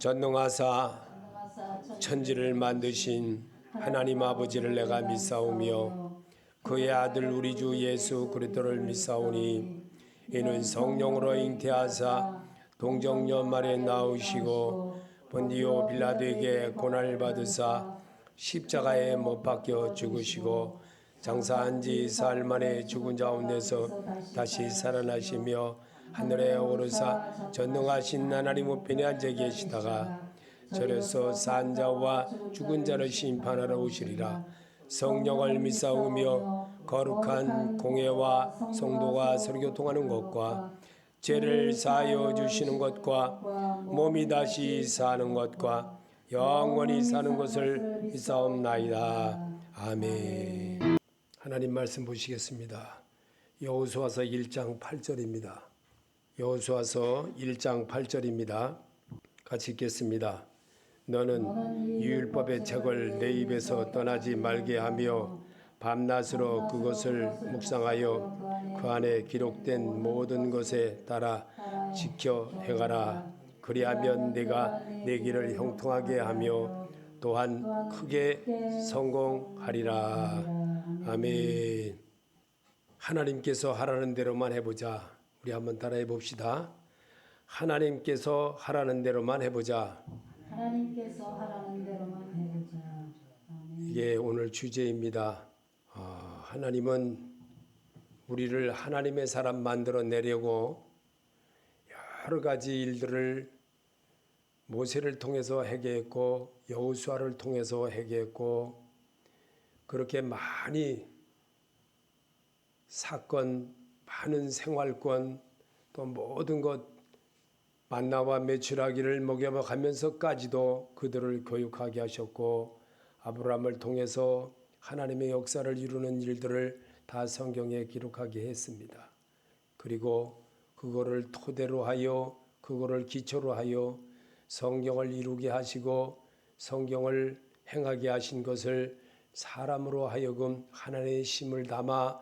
전능하사 천지를 만드신 하나님 아버지를 내가 믿사오며 그의 아들 우리 주 예수 그리스도를 믿사오니 이는 성령으로 잉태하사 동정녀 말에 나오시고 본디오 빌라도에게 고난을 받으사 십자가에 못 박혀 죽으시고 장사한 지 사흘 만에 죽은 자 가운데서 다시 살아나시며 하늘에 오르사 전능하신 하나님 우편에 앉아 계시다가 저려서 산 자와 죽은 자를 심판하러 오시리라. 성령을 믿사오며 거룩한 공회와 성도가 설교통하는 것과 죄를 사하여 주시는 것과 몸이 다시 사는 것과 영원히 사는 것을 믿사옵나이다. 아멘. 하나님 말씀 보시겠습니다. 여호수아서 1장 8절입니다. 여호수아서 1장 8절입니다. 같이 읽겠습니다. 너는 이 율법의 책을 내 입에서 떠나지 말게 하며 밤낮으로 그것을 묵상하여 그 안에 기록된 모든 것에 따라 지켜 행하라. 그리하면 내가 내 길을 형통하게 하며 또한 크게 성공하리라. 아멘. 하나님께서 하라는 대로만 해보자. 우리 한번 따라해 봅시다. 하나님께서 하라는 대로만 해보자. 하나님께서 하라는 대로만 해보자. 아멘. 이게 오늘 주제입니다. 하나님은 우리를 하나님의 사람 만들어 내려고 여러 가지 일들을 모세를 통해서 하게 했고 여호수아를 통해서 하게 했고 그렇게 많이 사건, 많은 생활권 또 모든 것 만나와 메추라기를 먹여가면서까지도 그들을 교육하게 하셨고 아브라함을 통해서 하나님의 역사를 이루는 일들을 다 성경에 기록하게 했습니다. 그리고 그거를 토대로 하여 그거를 기초로 하여 성경을 이루게 하시고 성경을 행하게 하신 것을 사람으로 하여금 하나님의 심을 담아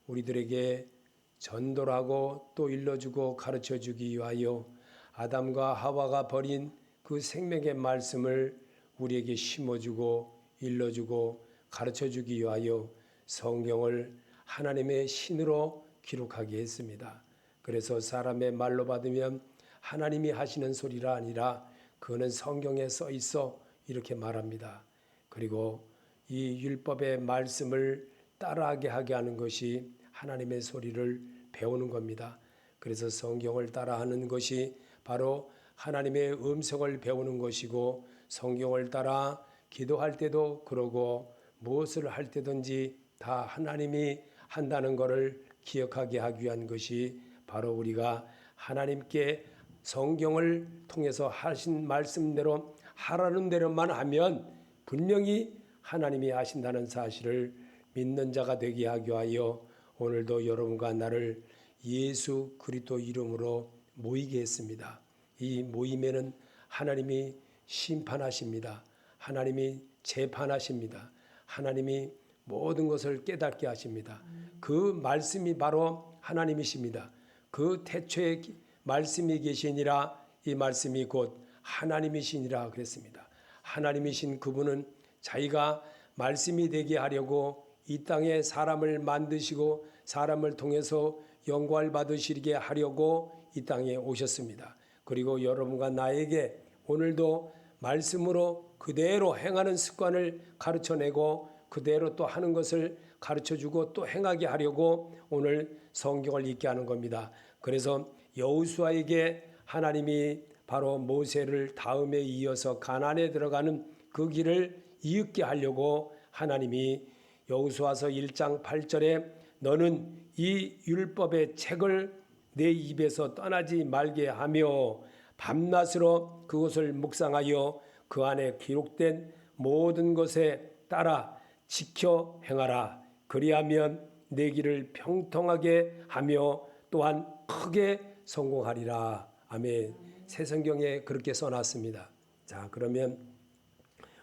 우리들에게 전도를 하고 또 일러주고 가르쳐주기 위하여 아담과 하와가 버린 그 생명의 말씀을 우리에게 심어주고 일러주고 가르쳐주기 위하여 성경을 하나님의 신으로 기록하게 했습니다. 그래서 사람의 말로 받으면 하나님이 하시는 소리가 아니라 그거는 성경에 써 있어 이렇게 말합니다. 그리고 이 율법의 말씀을 따라하게 하게 하는 것이 하나님의 소리를 배우는 겁니다. 그래서 성경을 따라하는 것이 바로 하나님의 음성을 배우는 것이고 성경을 따라 기도할 때도 그러고 무엇을 할 때든지 다 하나님이 한다는 것을 기억하게 하기 위한 것이 바로 우리가 하나님께 성경을 통해서 하신 말씀대로 하라는 대로만 하면 분명히 하나님이 하신다는 사실을 믿는 자가 되게 하기 위하여 오늘도 여러분과 나를 예수 그리스도 이름으로 모이게 했습니다. 이 모임에는 하나님이 심판하십니다. 하나님이 재판하십니다. 하나님이 모든 것을 깨닫게 하십니다. 그 말씀이 바로 하나님이십니다. 그 태초에 말씀이 계시니라 이 말씀이 곧 하나님이시니라 그랬습니다. 하나님이신 그분은 자기가 말씀이 되게 하려고 이 땅에 사람을 만드시고 사람을 통해서 영광을 받으시게 하려고 이 땅에 오셨습니다. 그리고 여러분과 나에게 오늘도 말씀으로 그대로 행하는 습관을 가르쳐내고 그대로 또 하는 것을 가르쳐주고 또 행하게 하려고 오늘 성경을 읽게 하는 겁니다. 그래서 여호수아에게 하나님이 바로 모세를 다음에 이어서 가나안에 들어가는 그 길을 이윽게 하려고 하나님이 여호수아서 1장 8절에 너는 이 율법의 책을 내 입에서 떠나지 말게 하며 밤낮으로 그것을 묵상하여 그 안에 기록된 모든 것에 따라 지켜 행하라. 그리하면 내 길을 평통하게 하며 또한 크게 성공하리라. 아멘. 새 성경에 그렇게 써놨습니다. 자, 그러면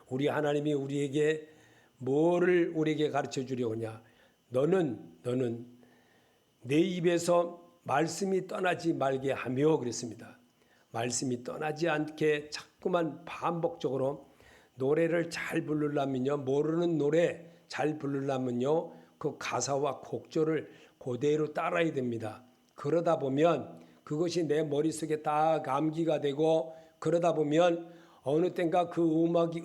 우리 하나님이 우리에게 뭐를 우리에게 가르쳐 주려오냐? 너는 내 입에서 말씀이 떠나지 말게 하며 그랬습니다. 말씀이 떠나지 않게 자꾸만 반복적으로 노래를 잘 부르려면요, 모르는 노래 잘 부르려면요, 그 가사와 곡조를 그대로 따라야 됩니다. 그러다 보면 그것이 내 머릿속에 딱 암기가 되고, 그러다 보면 어느 땐가 그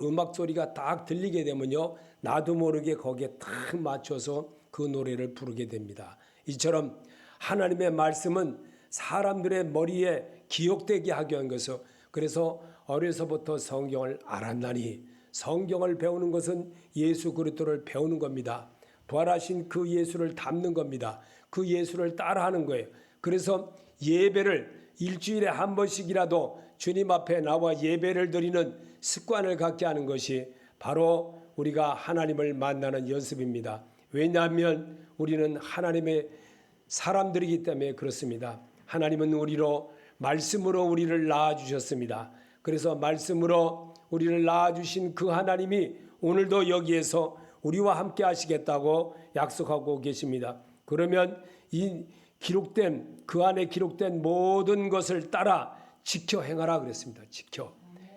음악 소리가 딱 들리게 되면요, 나도 모르게 거기에 딱 맞춰서 그 노래를 부르게 됩니다. 이처럼 하나님의 말씀은 사람들의 머리에 기억되게 하기 위한 것이요, 그래서 어려서부터 성경을 알았나니, 성경을 배우는 것은 예수 그리스도를 배우는 겁니다. 부활하신 그 예수를 닮는 겁니다. 그 예수를 따라하는 거예요. 그래서 예배를 일주일에 한 번씩이라도 주님 앞에 나와 예배를 드리는 습관을 갖게 하는 것이 바로 우리가 하나님을 만나는 연습입니다. 왜냐하면 우리는 하나님의 사람들이기 때문에 그렇습니다. 하나님은 우리로 말씀으로 우리를 낳아주셨습니다. 그래서 말씀으로 우리를 낳아주신 그 하나님이 오늘도 여기에서 우리와 함께 하시겠다고 약속하고 계십니다. 그러면 이 기록된, 그 안에 기록된 모든 것을 따라 지켜 행하라 그랬습니다. 지켜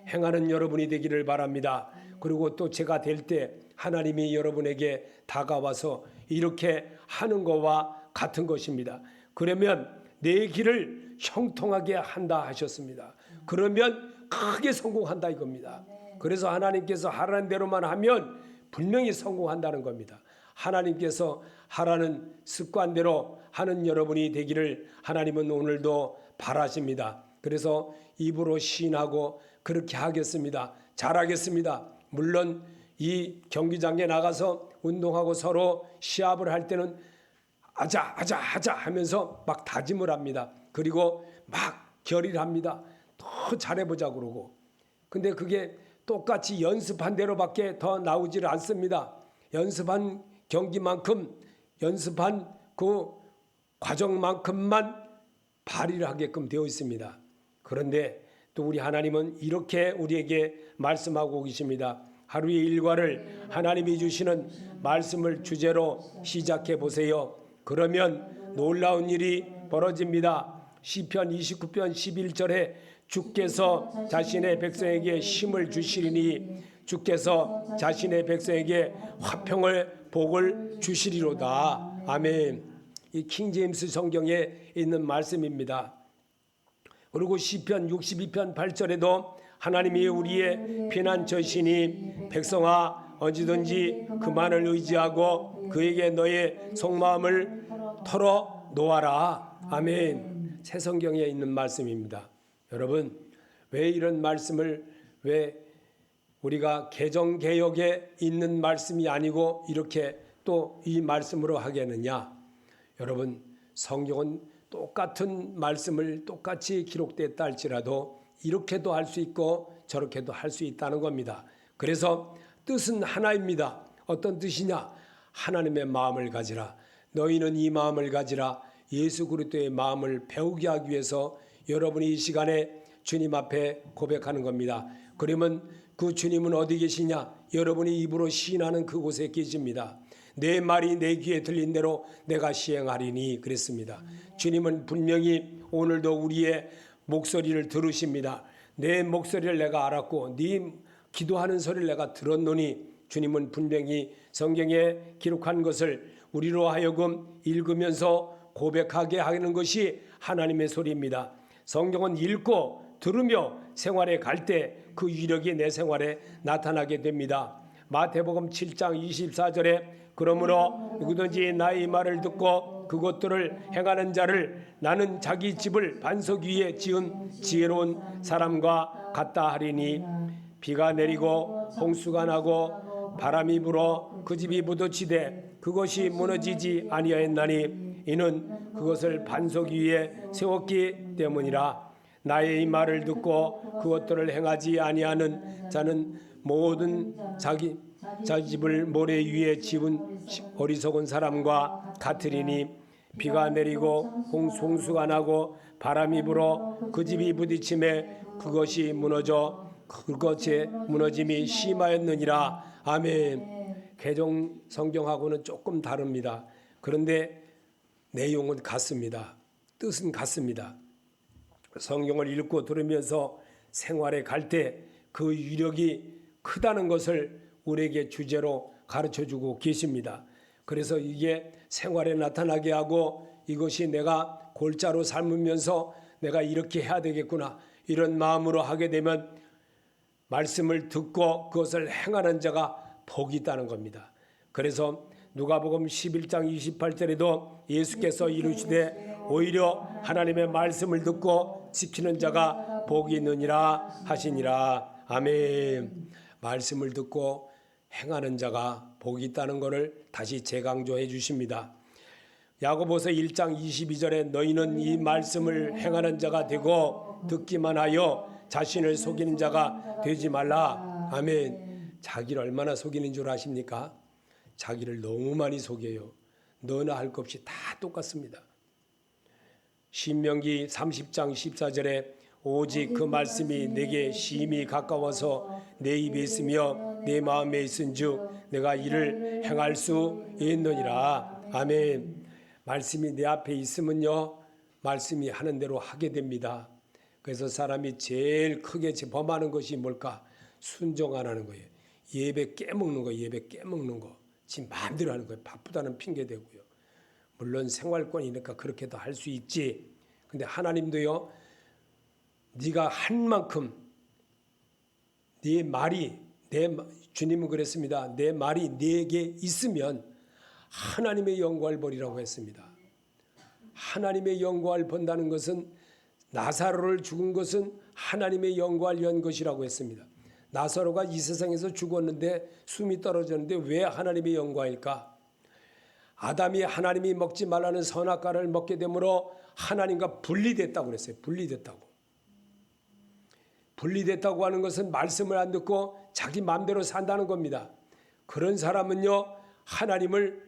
행하는 여러분이 되기를 바랍니다. 그리고 또 제가 될 때 하나님이 여러분에게 다가와서 이렇게 하는 것과 같은 것입니다. 그러면 내 길을 형통하게 한다 하셨습니다. 그러면 크게 성공한다 이겁니다. 그래서 하나님께서 하라는 대로만 하면 분명히 성공한다는 겁니다. 하나님께서 하라는 습관대로 하는 여러분이 되기를 하나님은 오늘도 바라십니다. 그래서 입으로 시인하고 그렇게 하겠습니다. 잘하겠습니다. 물론 이 경기장에 나가서 운동하고 서로 시합을 할 때는 하자 하면서 막 다짐을 합니다. 그리고 막 결의를 합니다. 더 잘해보자 그러고. 근데 그게 똑같이 연습한 대로밖에 더 나오지를 않습니다. 연습한 경기만큼, 연습한 그 과정만큼만 발휘를 하게끔 되어 있습니다. 그런데 또 우리 하나님은 이렇게 우리에게 말씀하고 계십니다. 하루의 일과를 하나님이 주시는 말씀을 주제로 시작해 보세요. 그러면 놀라운 일이 벌어집니다. 시편 29편 11절에 주께서 자신의 백성에게 힘을 주시리니 주께서 자신의 백성에게 화평을 복을 주시리로다. 아멘. 이 킹제임스 성경에 있는 말씀입니다. 그리고 시편 62편 8절에도 하나님이 우리의 피난처시니 백성아 어디든지 그만을 의지하고 그에게 너의 속마음을 털어 놓아라. 아멘. 새 성경에 있는 말씀입니다. 여러분, 왜 이런 말씀을, 왜 우리가 개정개혁에 있는 말씀이 아니고 이렇게 또 이 말씀으로 하겠느냐? 여러분, 성경은 똑같은 말씀을 똑같이 기록됐다 할지라도 이렇게도 할 수 있고 저렇게도 할 수 있다는 겁니다. 그래서 뜻은 하나입니다. 어떤 뜻이냐? 하나님의 마음을 가지라. 너희는 이 마음을 가지라. 예수 그리스도의 마음을 배우게 하기 위해서 여러분이 이 시간에 주님 앞에 고백하는 겁니다. 그러면 그 주님은 어디 계시냐? 여러분이 입으로 시인하는 그곳에 계십니다. 내 말이 내 귀에 들린 대로 내가 시행하리니 그랬습니다. 주님은 분명히 오늘도 우리의 목소리를 들으십니다. 내 목소리를 내가 알았고 네 기도하는 소리를 내가 들었노니 주님은 분명히 성경에 기록한 것을 우리로 하여금 읽으면서 고백하게 하는 것이 하나님의 소리입니다. 성경은 읽고 들으며 생활에 갈 때 그 위력이 내 생활에 나타나게 됩니다. 마태복음 7장 24절에 그러므로 누구든지 나의 말을 듣고 그것들을 행하는 자를 나는 자기 집을 반석 위에 지은 지혜로운 사람과 같다 하리니 비가 내리고 홍수가 나고 바람이 불어 그 집이 부딪히되 그것이 무너지지 아니하였나니 이는 그것을 반석 위에 세웠기 때문이라. 나의 말을 듣고 그것들을 행하지 아니하는 자는 모든 자기 집을 모래 위에 지은 어리석은 사람과 같으리니 비가 내리고 홍수가 나고 바람이 불어 그 집이 부딪힘에 그것이 무너져 그것의 무너짐이 심하였느니라. 아멘. 개정 성경하고는 조금 다릅니다. 그런데 내용은 같습니다. 뜻은 같습니다. 성경을 읽고 들으면서 생활에 갈 때 그 위력이 크다는 것을 우리에게 주제로 가르쳐주고 계십니다. 그래서 이게 생활에 나타나게 하고 이것이 내가 골자로 삶으면서 내가 이렇게 해야 되겠구나 이런 마음으로 하게 되면 말씀을 듣고 그것을 행하는 자가 복이 있다는 겁니다. 그래서 누가복음 11장 28절에도 예수께서 이르시되 오히려 하나님의 말씀을 듣고 지키는 자가 복이 있느니라 하시니라. 아멘. 말씀을 듣고 행하는 자가 복이 있다는 것을 다시 재강조해 주십니다. 야고보서 1장 22절에 너희는 이 말씀을 행하는 자가 되고 듣기만 하여 자신을 속이는 자가 되지 말라. 아멘. 자기를 얼마나 속이는 줄 아십니까? 자기를 너무 많이 속여요. 너나 할 것 없이 다 똑같습니다. 신명기 30장 14절에 오직 그 말씀이 내게 심히 가까워서 내 입에 있으며 내 마음에 있은즉 내가 이를 행할 수 있느니라. 아멘. 말씀이 내 앞에 있으면요, 말씀이 하는 대로 하게 됩니다. 그래서 사람이 제일 크게 범하는 것이 뭘까? 순종 안 하는 거예요. 예배 깨먹는 거, 예배 깨먹는 거. 지 마음대로 하는 거예요. 바쁘다는 핑계 대고요. 물론 생활권이니까 그렇게도 할 수 있지. 근데 하나님도요, 네가 한 만큼 네 말이 주님은 그랬습니다. 내 말이 네게 있으면 하나님의 영광을 보리라고 했습니다. 하나님의 영광을 본다는 것은 나사로를 죽은 것은 하나님의 영광을 위한 것이라고 했습니다. 나사로가 이 세상에서 죽었는데 숨이 떨어졌는데 왜 하나님의 영광일까? 아담이 하나님이 먹지 말라는 선악과를 먹게 되므로 하나님과 분리됐다고 그랬어요. 분리됐다고 하는 것은 말씀을 안 듣고 자기 마음대로 산다는 겁니다. 그런 사람은요, 하나님을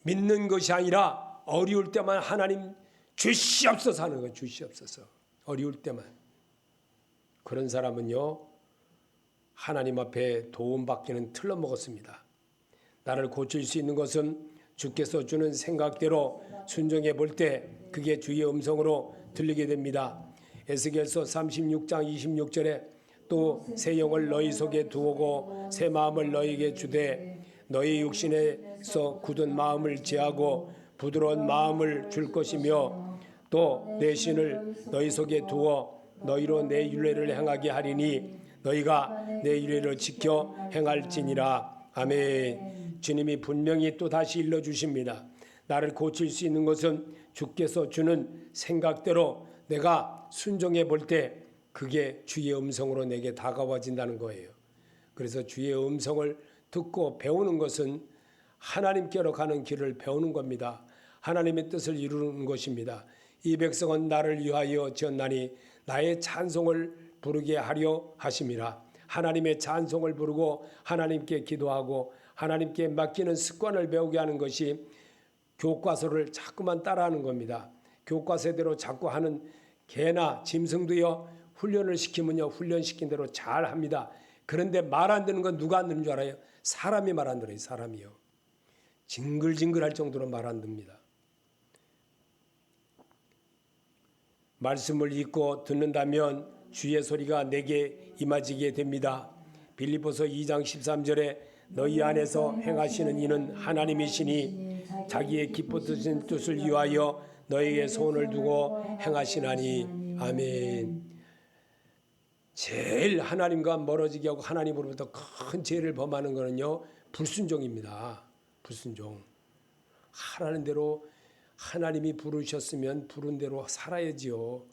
믿는 것이 아니라 어려울 때만 하나님 주시옵소서 하는 거예요. 주시옵소서. 어려울 때만. 그런 사람은요, 하나님 앞에 도움받기는 틀려먹었습니다. 나를 고칠 수 있는 것은 주께서 주는 생각대로 순종해 볼 때 그게 주의 음성으로 들리게 됩니다. 에스겔서 36장 26절에 또 새 영을 너희 속에 두고 새 마음을 너희에게 주되 너희 육신에서 굳은 마음을 제하고 부드러운 마음을 줄 것이며 또 내 신을 너희 속에 두어 너희로 내 율례를 행하게 하리니 너희가 내 율례를 지켜 행할지니라. 아멘. 주님이 분명히 또 다시 일러주십니다. 나를 고칠 수 있는 것은 주께서 주는 생각대로 내가 순종해 볼 때 그게 주의 음성으로 내게 다가와진다는 거예요. 그래서 주의 음성을 듣고 배우는 것은 하나님께로 가는 길을 배우는 겁니다. 하나님의 뜻을 이루는 것입니다. 이 백성은 나를 위하여 지었나니 나의 찬송을 부르게 하려 하심이라. 하나님의 찬송을 부르고 하나님께 기도하고 하나님께 맡기는 습관을 배우게 하는 것이 교과서를 자꾸만 따라하는 겁니다. 교과서대로 자꾸 하는 개나 짐승도요, 훈련을 시키면요, 훈련시킨 대로 잘 합니다. 그런데 말 안 듣는 건 누가 안 듣는 줄 알아요? 사람이 말 안 들어요. 사람이요. 징글징글할 정도로 말 안 듣습니다. 말씀을 읽고 듣는다면 주의 소리가 내게 임하지게 됩니다. 빌립보서 2장 13절에 너희 안에서 행하시는 이는 하나님이시니 자기의 기쁘신 뜻을 위하여 너희에게 소원을 두고 행하시나니. 아멘. 제일 하나님과 멀어지게 하고 하나님으로부터 큰 죄를 범하는 것은요, 불순종입니다. 불순종. 하라는 대로 하나님이 부르셨으면 부른 대로 살아야지요.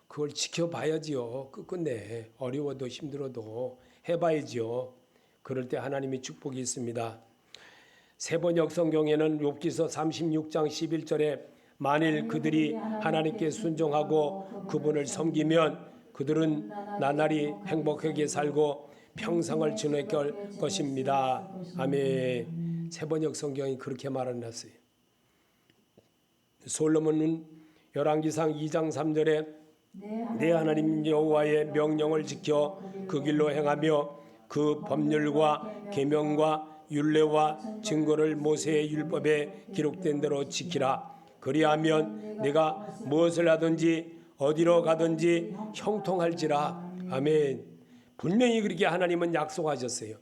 그걸 지켜봐야지요. 끝끝내 어려워도 힘들어도 해봐야지요. 그럴 때 하나님의 축복이 있습니다. 세번역 성경에는 욥기서 36장 11절에 만일 그들이 하나님께 순종하고 그분을 섬기면 그들은 나날이 행복하게 살고 평생을 지낼 것입니다. 아멘. 세번역 성경이 그렇게 말해놨어요. 솔로몬은 열왕기상 2장 3절에 내 하나님 여호와의 명령을 지켜 그 길로 행하며 그 법률과 계명과 율례와 증거를 모세의 율법에 기록된 대로 지키라. 그리하면 내가 무엇을 하든지 어디로 가든지 형통할지라. 아멘. 분명히 그렇게 하나님은 약속하셨어요.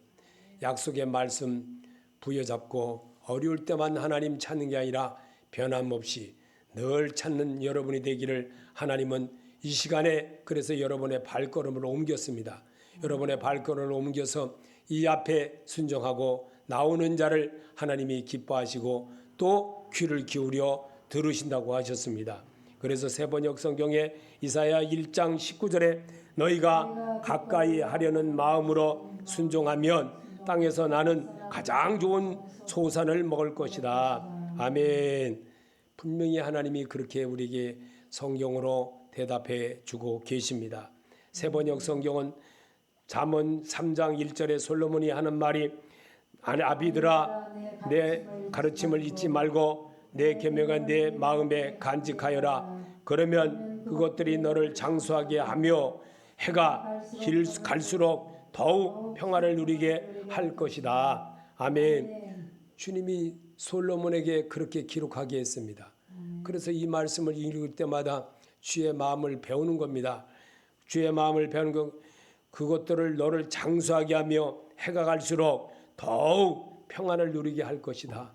약속의 말씀 부여잡고 어려울 때만 하나님 찾는 게 아니라 변함없이 늘 찾는 여러분이 되기를 하나님은 이 시간에 그래서 여러분의 발걸음을 옮겼습니다. 여러분의 발걸음을 옮겨서 이 앞에 순종하고 나오는 자를 하나님이 기뻐하시고 또 귀를 기울여 들으신다고 하셨습니다. 그래서 세번역 성경에 이사야 1장 19절에 너희가 가까이 하려는 마음으로 순종하면 땅에서 나는 가장 좋은 소산을 먹을 것이다. 아멘. 분명히 하나님이 그렇게 우리에게 성경으로 대답해 주고 계십니다. 세번역 성경은 잠언 3장 1절에 솔로몬이 하는 말이 아비들아 내 가르침을 잊지 말고 내 계명은 내 마음에 간직하여라. 그러면 그것들이 너를 장수하게 하며 해가 갈수록 더욱 평화를 누리게 할 것이다. 아멘. 주님이 솔로몬에게 그렇게 기록하게 했습니다. 그래서 이 말씀을 읽을 때마다 주의 마음을 배우는 겁니다. 주의 마음을 배우는 것, 그것들을 너를 장수하게 하며 해가 갈수록 더욱 평안을 누리게 할 것이다.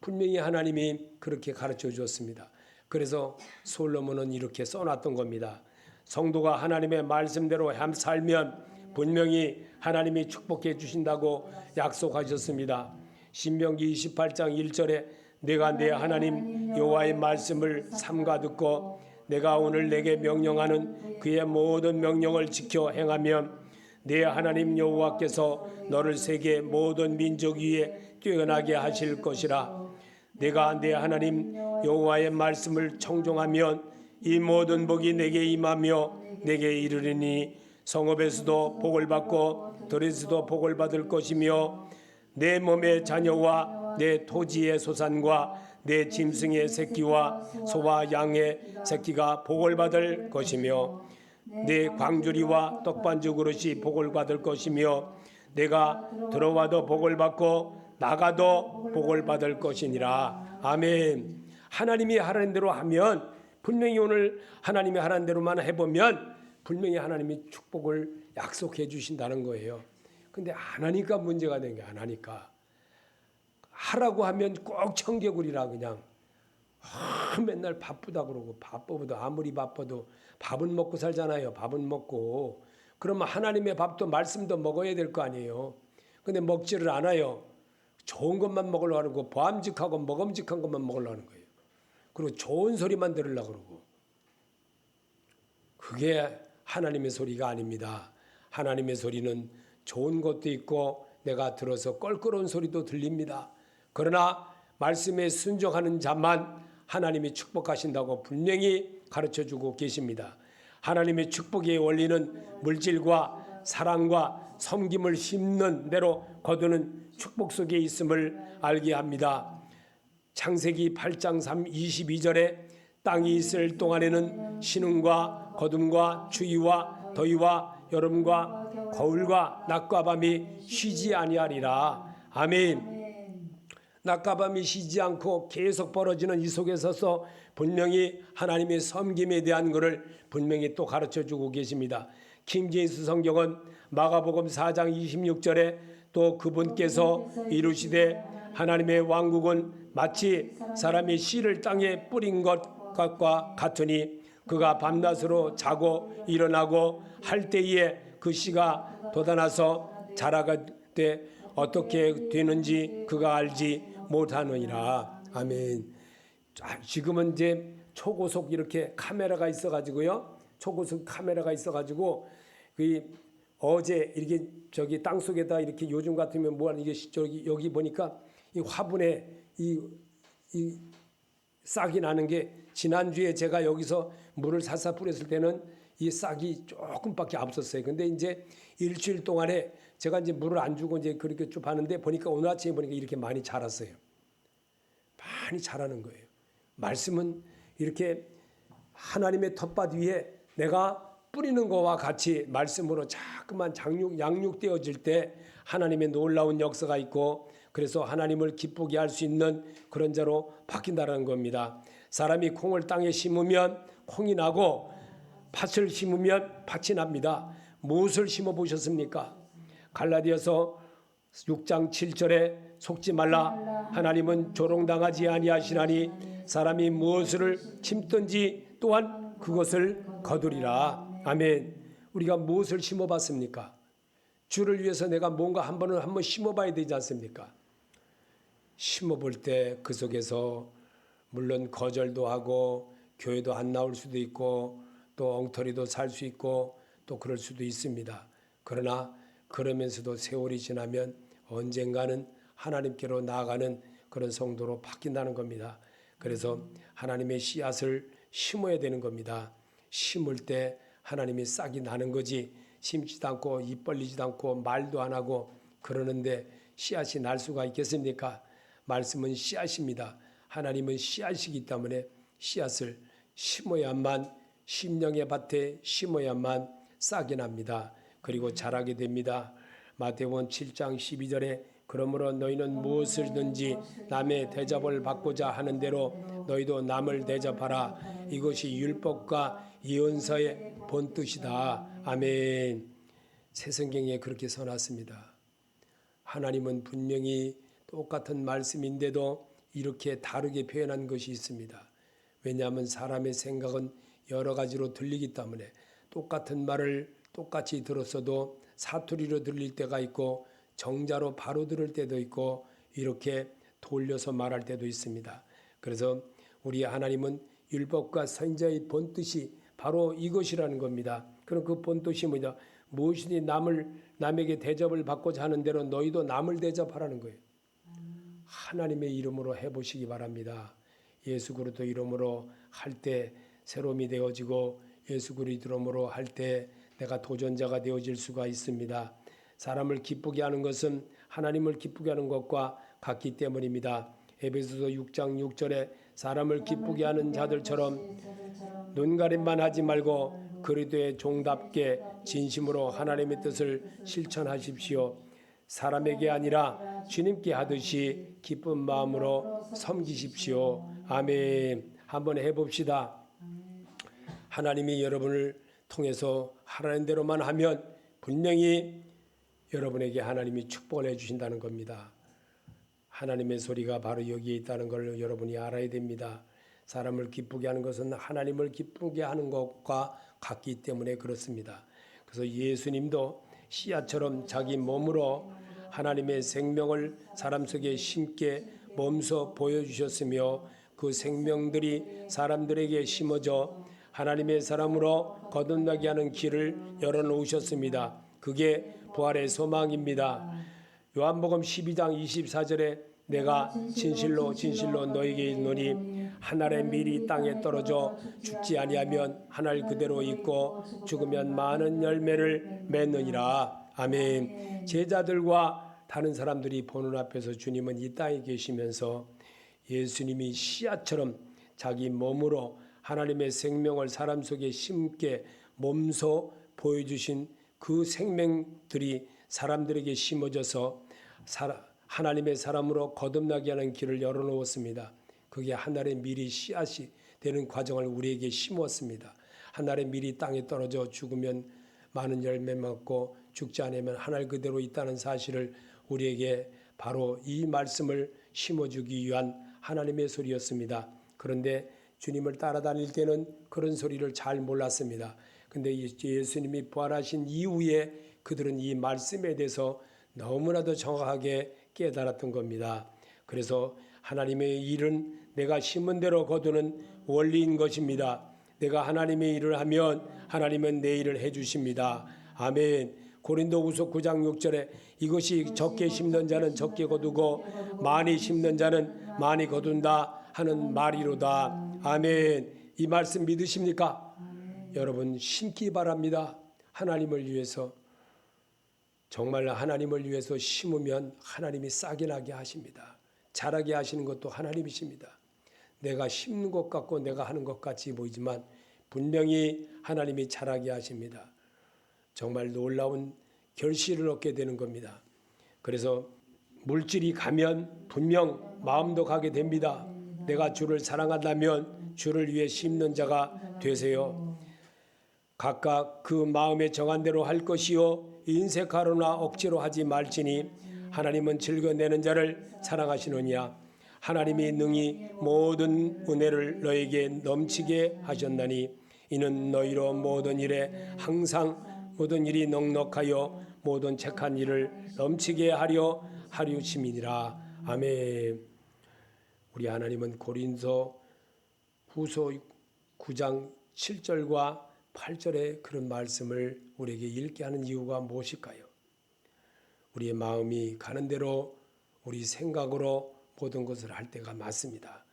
분명히 하나님이 그렇게 가르쳐 주었습니다. 그래서 솔로몬은 이렇게 써놨던 겁니다. 성도가 하나님의 말씀대로 살면 분명히 하나님이 축복해 주신다고 약속하셨습니다. 신명기 28장 1절에 내가 내 하나님 여호와의 말씀을 삼가 듣고 내가 오늘 내게 명령하는 그의 모든 명령을 지켜 행하면 내 하나님 여호와께서 너를 세계 모든 민족 위에 뛰어나게 하실 것이라. 내가 내 하나님 여호와의 말씀을 청종하면 이 모든 복이 내게 임하며 내게 이르리니 성읍에서도 복을 받고 들에서도 복을 받을 것이며 내 몸의 자녀와 내 토지의 소산과 내 짐승의 새끼와 소와 양의 새끼가 복을 받을 것이며 내 광주리와 떡반죽 그릇이 복을 받을 것이며 내가 들어와도 복을 받고 나가도 복을 받을 것이니라. 아멘. 하나님이 하라는 대로 하면 분명히 오늘 하나님이 하라는 대로만 해보면 분명히 하나님이 축복을 약속해 주신다는 거예요. 근데 안 하니까 문제가 되는 게 안 하니까. 하라고 하면 꼭 청개구리라 그냥 맨날 바쁘다 그러고 바빠도 아무리 바빠도 밥은 먹고 살잖아요. 밥은 먹고 그러면 하나님의 밥도 말씀도 먹어야 될 거 아니에요. 근데 먹지를 않아요. 좋은 것만 먹으려고 하고 보암직하고 먹음직한 것만 먹으려고 하는 거예요. 그리고 좋은 소리만 들으려고 그러고 그게 하나님의 소리가 아닙니다. 하나님의 소리는 좋은 것도 있고 내가 들어서 껄끄러운 소리도 들립니다. 그러나 말씀에 순종하는 자만 하나님이 축복하신다고 분명히 가르쳐주고 계십니다. 하나님의 축복의 원리는 물질과 사랑과 섬김을 심는 대로 거두는 축복 속에 있음을 알게 합니다. 창세기 8장 22절에 땅이 있을 동안에는 신음과 거둠과 추위와 더위와 여름과 거울과 낮과 밤이 쉬지 아니하리라. 아멘. 낮과 밤이 쉬지 않고 계속 벌어지는 이 속에 서서 분명히 하나님의 섬김에 대한 것을 분명히 또 가르쳐주고 계십니다. 킹제임스 성경은 마가복음 4장 26절에 또 그분께서 이루시되 하나님의 왕국은 마치 사람이 씨를 땅에 뿌린 것과 같으니 그가 밤낮으로 자고 일어나고 할 때에 그 씨가 돋아나서 자라가되 어떻게 되는지 그가 알지 못하느니라. 아멘. 지금은 이제 초고속 이렇게 카메라가 있어가지고요. 초고속 카메라가 있어가지고 어제 이렇게 저기 땅 속에다 이렇게 요즘 같으면 뭐하는 이게 저기 여기 보니까 이 화분에 이 싹이 나는 게 지난주에 제가 여기서 물을 사사 뿌렸을 때는 이 싹이 조금밖에 없었어요. 근데 이제 일주일 동안에 제가 이제 물을 안 주고 이제 그렇게 쭉 하는데 보니까 오늘 아침에 보니까 이렇게 많이 자랐어요. 많이 자라는 거예요. 말씀은 이렇게 하나님의 텃밭 위에 내가 뿌리는 것과 같이 말씀으로 자꾸만 양육되어질 때 하나님의 놀라운 역사가 있고 그래서 하나님을 기쁘게 할 수 있는 그런 자로 바뀐다는 겁니다. 사람이 콩을 땅에 심으면 콩이 나고 밭을 심으면 밭이 납니다. 무엇을 심어 보셨습니까? 갈라디아서 6장 7절에 속지 말라. 하나님은 조롱당하지 아니하시나니 사람이 무엇을 심든지 또한 그것을 거두리라. 아멘. 우리가 무엇을 심어봤습니까? 주를 위해서 내가 뭔가 한번 심어봐야 되지 않습니까? 심어볼 때 그 속에서 물론 거절도 하고 교회도 안 나올 수도 있고 또 엉터리도 살 수 있고 또 그럴 수도 있습니다. 그러나 그러면서도 세월이 지나면 언젠가는 하나님께로 나아가는 그런 성도로 바뀐다는 겁니다. 그래서 하나님의 씨앗을 심어야 되는 겁니다. 심을 때 하나님이 싹이 나는 거지 심지도 않고 입 벌리지도 않고 말도 안 하고 그러는데 씨앗이 날 수가 있겠습니까? 말씀은 씨앗입니다. 하나님은 씨앗이기 때문에 씨앗을 심어야만 심령의 밭에 심어야만 싹이 납니다. 그리고 자라게 됩니다. 마태복음 7장 12절에 그러므로 너희는 무엇을든지 남의 대접을 받고자 하는 대로 너희도 남을 대접하라. 이것이 율법과 예언서의 본뜻이다. 아멘. 새 성경에 그렇게 써놨습니다. 하나님은 분명히 똑같은 말씀인데도 이렇게 다르게 표현한 것이 있습니다. 왜냐하면 사람의 생각은 여러 가지로 들리기 때문에 똑같은 말을 똑같이 들었어도 사투리로 들릴 때가 있고 정자로 바로 들을 때도 있고 이렇게 돌려서 말할 때도 있습니다. 그래서 우리 하나님은 율법과 선지자의 본뜻이 바로 이것이라는 겁니다. 그럼 그 본뜻이 뭐냐? 무엇이니 남에게 대접을 받고자 하는 대로 너희도 남을 대접하라는 거예요. 하나님의 이름으로 해보시기 바랍니다. 예수 그리스도 이름으로 할 때 새로움이 되어지고 예수 그리스도 이름으로 할 때 내가 도전자가 되어질 수가 있습니다. 사람을 기쁘게 하는 것은 하나님을 기쁘게 하는 것과 같기 때문입니다. 에베소서 6장 6절에 사람을 기쁘게 하는 자들처럼 눈가림만 하지 말고 그리스도의 종답게 진심으로 하나님의 뜻을 실천하십시오. 사람에게 아니라 주님께 하듯이 기쁜 마음으로 섬기십시오. 아멘. 한번 해봅시다. 하나님이 여러분을 통해서 하라는 대로만 하면 분명히 여러분에게 하나님이 축복을 해주신다는 겁니다. 하나님의 소리가 바로 여기에 있다는 걸 여러분이 알아야 됩니다. 사람을 기쁘게 하는 것은 하나님을 기쁘게 하는 것과 같기 때문에 그렇습니다. 그래서 예수님도 씨앗처럼 자기 몸으로 하나님의 생명을 사람 속에 심게 몸소 보여주셨으며 그 생명들이 사람들에게 심어져 하나님의 사람으로 거듭나게 하는 길을 열어놓으셨습니다. 그게 부활의 소망입니다. 요한복음 12장 24절에 내가 진실로 진실로 너에게 이르노니 한 알의 밀이 땅에 떨어져 죽지 아니하면 한 알 그대로 있고 죽으면 많은 열매를 맺느니라. 아멘. 제자들과 다른 사람들이 보는 앞에서 주님은 이 땅에 계시면서 예수님이 씨앗처럼 자기 몸으로 하나님의 생명을 사람 속에 심게 몸소 보여주신 그 생명들이 사람들에게 심어져서 하나님의 사람으로 거듭나게 하는 길을 열어놓았습니다. 그게 하늘의 밀이 씨앗이 되는 과정을 우리에게 심었습니다. 하늘의 밀이 땅에 떨어져 죽으면 많은 열매 맺고 죽지 않으면 하늘 그대로 있다는 사실을 우리에게 바로 이 말씀을 심어주기 위한 하나님의 소리였습니다. 그런데 주님을 따라다닐 때는 그런 소리를 잘 몰랐습니다. 근데 예수님이 부활하신 이후에 그들은 이 말씀에 대해서 너무나도 정확하게 깨달았던 겁니다. 그래서 하나님의 일은 내가 심은 대로 거두는 원리인 것입니다. 내가 하나님의 일을 하면 하나님은 내 일을 해주십니다. 아멘. 고린도후서 9장 6절에 이것이 적게 심는 자는 적게 거두고 많이 심는 자는 많이 거둔다 하는 말이로다. 아멘. 이 말씀 믿으십니까? 여러분 심기 바랍니다. 하나님을 위해서 정말 하나님을 위해서 심으면 하나님이 싹이 나게 하십니다. 자라게 하시는 것도 하나님이십니다. 내가 심는 것 같고 내가 하는 것 같이 보이지만 분명히 하나님이 자라게 하십니다. 정말 놀라운 결실을 얻게 되는 겁니다. 그래서 물질이 가면 분명 마음도 가게 됩니다. 내가 주를 사랑한다면 주를 위해 심는 자가 되세요. 각각 그 마음에 정한 대로 할 것이요 인색하거나 억지로 하지 말지니 하나님은 즐거내는 자를 사랑하시느니라. 하나님이 능히 모든 은혜를 너에게 넘치게 하셨나니 이는 너희로 모든 일에 항상 모든 일이 넉넉하여 모든 착한 일을 넘치게 하려 하려심이니라. 아멘. 우리 하나님은 고린도 후서 9장 7절과 8절의 그런 말씀을 우리에게 읽게 하는 이유가 무엇일까요? 우리의 마음이 가는 대로 우리 생각으로 모든 것을 할 때가 많습니다.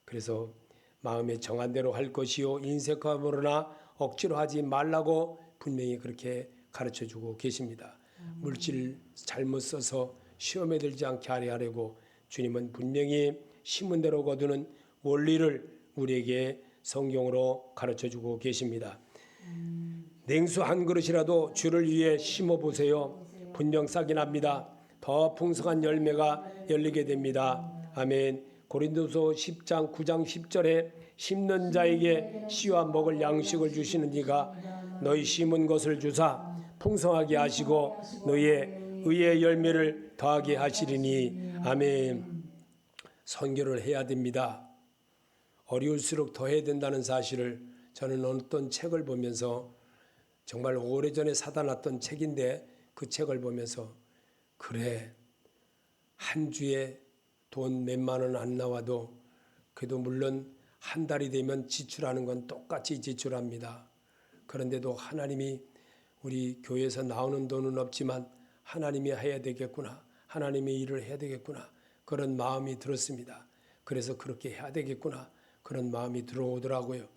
그래서 마음에 정한 대로 할 것이요 인색함으로나 억지로 하지 말라고 분명히 그렇게 가르쳐주고 계십니다. 물질 잘못 써서 시험에 들지 않게 하려고 주님은 분명히 심은 대로 거두는 원리를 우리에게 성경으로 가르쳐주고 계십니다. 냉수 한 그릇이라도 주를 위해 심어보세요. 분명 싹이 납니다. 더 풍성한 열매가 열리게 됩니다. 아멘. 고린도서 10장 9장 10절에 심는 자에게 씨와 먹을 양식을 주시는 이가 너희 심은 것을 주사 풍성하게 하시고 너희의 의의 열매를 더하게 하시리니. 아멘. 선교를 해야 됩니다. 어려울수록 더 해야 된다는 사실을 저는 어떤 책을 보면서 정말 오래전에 사다 놨던 책인데 그 책을 보면서 그래 한 주에 돈 몇만 원 안 나와도 그래도 물론 한 달이 되면 지출하는 건 똑같이 지출합니다. 그런데도 하나님이 우리 교회에서 나오는 돈은 없지만 하나님이 해야 되겠구나. 하나님의 일을 해야 되겠구나. 그런 마음이 들었습니다. 그래서 그렇게 해야 되겠구나. 그런 마음이 들어오더라고요.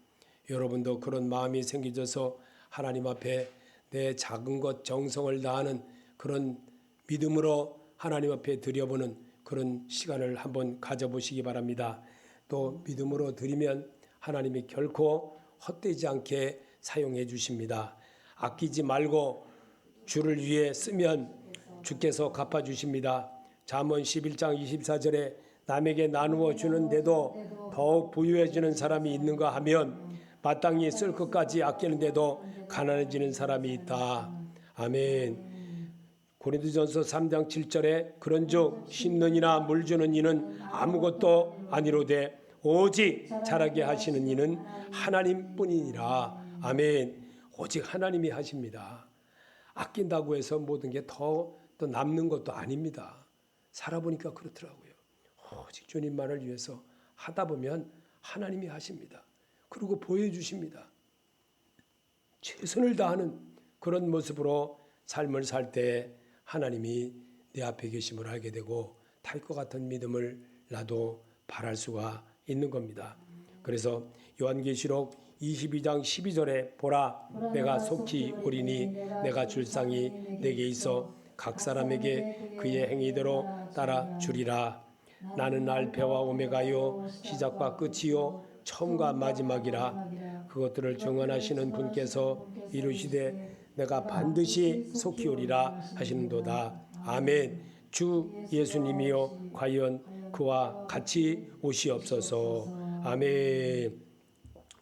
여러분도 그런 마음이 생기셔서 하나님 앞에 내 작은 것 정성을 다하는 그런 믿음으로 하나님 앞에 드려보는 그런 시간을 한번 가져보시기 바랍니다. 또 믿음으로 드리면 하나님이 결코 헛되지 않게 사용해 주십니다. 아끼지 말고 주를 위해 쓰면 주께서 갚아주십니다. 잠언 11장 24절에 남에게 나누어 주는데도 더욱 부유해지는 사람이 있는가 하면 마땅히 쓸 것까지 아끼는데도 가난해지는 사람이 있다. 아멘. 고린도전서 3장 7절에 그런즉 심는 이나 물 주는 이는 아무것도 아니로되 오직 자라게 하시는 이는 하나님뿐이니라. 아멘. 오직 하나님이 하십니다. 아낀다고 해서 모든 게 더 남는 것도 아닙니다. 살아보니까 그렇더라고요. 오직 주님만을 위해서 하다 보면 하나님이 하십니다. 그리고 보여주십니다. 최선을 다하는 그런 모습으로 삶을 살 때 하나님이 내 앞에 계심을 알게 되고 탈 것 같은 믿음을 나도 바랄 수가 있는 겁니다. 그래서 요한계시록 22장 12절에 보라 내가 속히 오리니 내가 줄상이 내게 있어 각 사람에게 그의 행위대로 따라 주리라. 나는 알파와 오메가요 시작과 끝이요 처음과 마지막이라. 그것들을 정언하시는 분께서 이르시되 내가 반드시 속히 오리라 하시는도다. 아멘. 주 예수님이여 과연 그와 같이 오시옵소서. 아멘.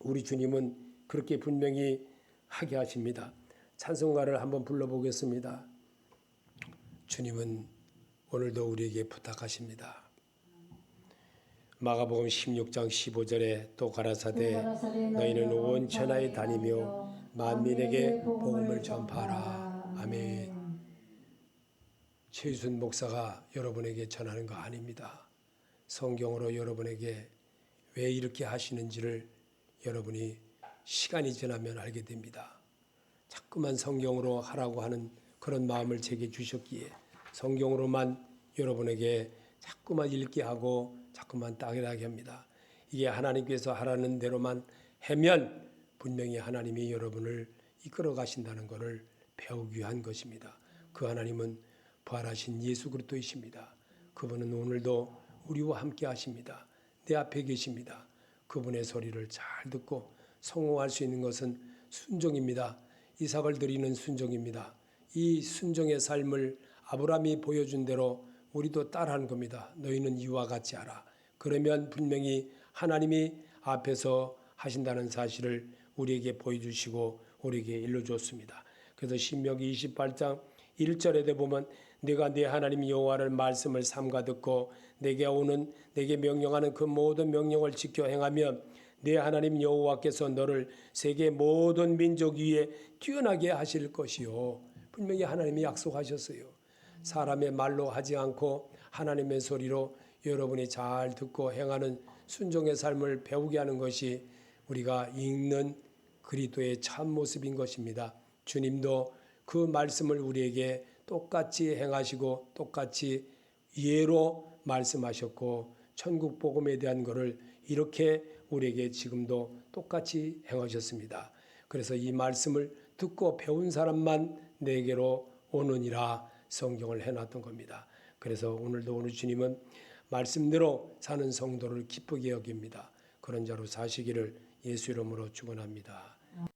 우리 주님은 그렇게 분명히 하게 하십니다. 찬송가를 한번 불러보겠습니다. 주님은 오늘도 우리에게 부탁하십니다. 마가복음 16장 15절에 또 가라사대 너희는 온 천하에 다니며 만민에게 복음을 전파하라. 아멘. 최유순 목사가 여러분에게 전하는 거 아닙니다. 성경으로 여러분에게 왜 이렇게 하시는지를 여러분이 시간이 지나면 알게 됩니다. 자꾸만 성경으로 하라고 하는 그런 마음을 제게 주셨기에 성경으로만 여러분에게 자꾸만 읽게 하고 자꾸만 따르게 합니다. 이게 하나님께서 하라는 대로만 하면 분명히 하나님이 여러분을 이끌어 가신다는 것을 배우기 위한 것입니다. 그 하나님은 부활하신 예수 그리스도이십니다. 그분은 오늘도 우리와 함께 하십니다. 내 앞에 계십니다. 그분의 소리를 잘 듣고 성공할 수 있는 것은 순종입니다. 이삭을 드리는 순종입니다. 이 순종의 삶을 아브라함이 보여준 대로 우리도 따라하는 겁니다. 너희는 이와 같이 하라. 그러면 분명히 하나님이 앞에서 하신다는 사실을 우리에게 보여주시고 우리에게 일러주었습니다. 그래서 신명기 28장 1절에 보면 내가 네 하나님 여호와를 말씀을 삼가 듣고 내게 명령하는 그 모든 명령을 지켜 행하면 네 하나님 여호와께서 너를 세계 모든 민족 위에 뛰어나게 하실 것이요. 분명히 하나님이 약속하셨어요. 사람의 말로 하지 않고 하나님의 소리로 여러분이 잘 듣고 행하는 순종의 삶을 배우게 하는 것이 우리가 읽는 그리스도의 참 모습인 것입니다. 주님도 그 말씀을 우리에게 똑같이 행하시고 똑같이 예로 말씀하셨고 천국 복음에 대한 것을 이렇게 우리에게 지금도 똑같이 행하셨습니다. 그래서 이 말씀을 듣고 배운 사람만 내게로 오느니라 성경을 해놨던 겁니다. 그래서 오늘도 오늘 주님은 말씀대로 사는 성도를 기쁘게 여깁니다. 그런 자로 사시기를 예수 이름으로 축원합니다.